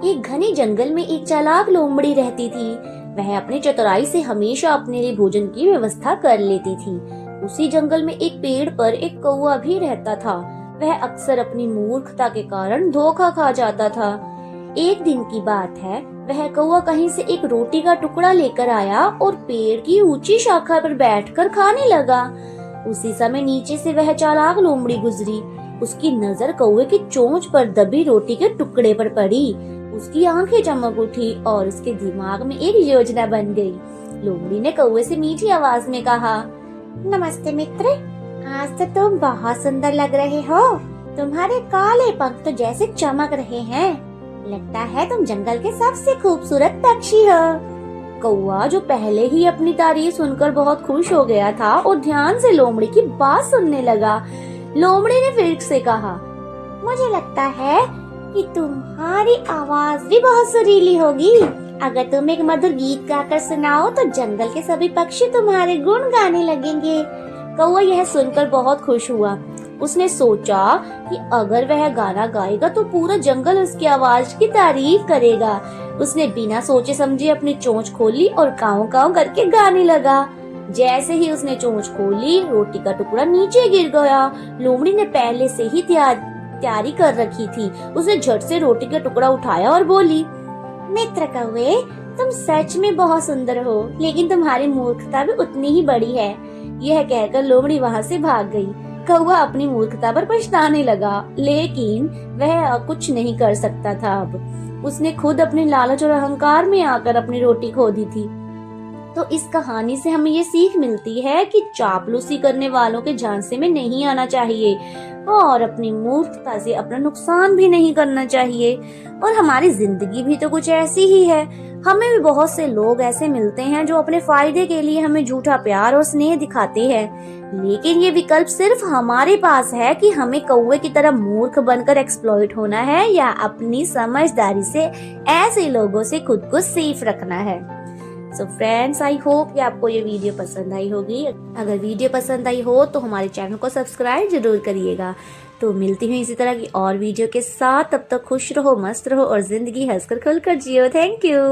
एक घने जंगल में एक चालाक लोमड़ी रहती थी। वह अपनी चतुराई से हमेशा अपने लिए भोजन की व्यवस्था कर लेती थी। उसी जंगल में एक पेड़ पर एक कौवा भी रहता था। वह अक्सर अपनी मूर्खता के कारण धोखा खा जाता था। एक दिन की बात है, वह कौवा कहीं से एक रोटी का टुकड़ा लेकर आया और पेड़ की ऊंची शाखा पर बैठकर खाने लगा। उसी समय नीचे से वह चालाक लोमड़ी गुजरी। उसकी नजर कौवे की चोंच पर दबी रोटी के टुकड़े पर पड़ी। उसकी आंखें चमक उठी और उसके दिमाग में एक योजना बन गई। लोमड़ी ने कौवे से मीठी आवाज में कहा, नमस्ते मित्र, आज तो तुम बहुत सुंदर लग रहे हो। तुम्हारे काले पंख तो जैसे चमक रहे हैं। लगता है तुम जंगल के सबसे खूबसूरत पक्षी हो। कौवा, जो पहले ही अपनी तारीफ सुनकर बहुत खुश हो गया था और ध्यान से लोमड़ी की बात सुनने लगा। लोमड़ी ने फिर से कहा, मुझे लगता है कि तुम्हारी आवाज भी बहुत सुरीली होगी। अगर तुम एक मधुर गीत गाकर सुनाओ तो जंगल के सभी पक्षी तुम्हारे गुण गाने लगेंगे। कौवा यह सुनकर बहुत खुश हुआ। उसने सोचा कि अगर वह गाना गाएगा तो पूरा जंगल उसकी आवाज की तारीफ करेगा। उसने बिना सोचे समझे अपनी चोंच खोली और काव काव करके गाने लगा। जैसे ही उसने चोंच खोली, रोटी का टुकड़ा नीचे गिर गया। लोमड़ी ने पहले से ही तैयारी कर रखी थी। उसने झट से रोटी का टुकड़ा उठाया और बोली, मित्र कौवे, तुम सच में बहुत सुंदर हो, लेकिन तुम्हारी मूर्खता भी उतनी ही बड़ी है। यह कहकर लोमड़ी वहाँ से भाग गई। कौवा अपनी मूर्खता पर पछताने लगा, लेकिन वह कुछ नहीं कर सकता था। अब उसने खुद अपने लालच और अहंकार में आकर अपनी रोटी खो दी थी। तो इस कहानी से हमें ये सीख मिलती है कि चापलूसी करने वालों के झांसे में नहीं आना चाहिए और अपनी मूर्खता से अपना नुकसान भी नहीं करना चाहिए। और हमारी जिंदगी भी तो कुछ ऐसी ही है। हमें भी बहुत से लोग ऐसे मिलते हैं जो अपने फायदे के लिए हमें झूठा प्यार और स्नेह दिखाते हैं, लेकिन ये विकल्प सिर्फ हमारे पास है कि हमें कौवे की तरह मूर्ख बनकर एक्सप्लॉइट होना है या अपनी समझदारी से ऐसे लोगों से खुद को सेफ रखना है। सो फ्रेंड्स, आई होप कि आपको ये वीडियो पसंद आई होगी। अगर वीडियो पसंद आई हो तो हमारे चैनल को सब्सक्राइब जरूर करिएगा। तो मिलती हूँ इसी तरह की और वीडियो के साथ। तब तक खुश रहो, मस्त रहो और जिंदगी हंसकर खुलकर जियो। Thank you.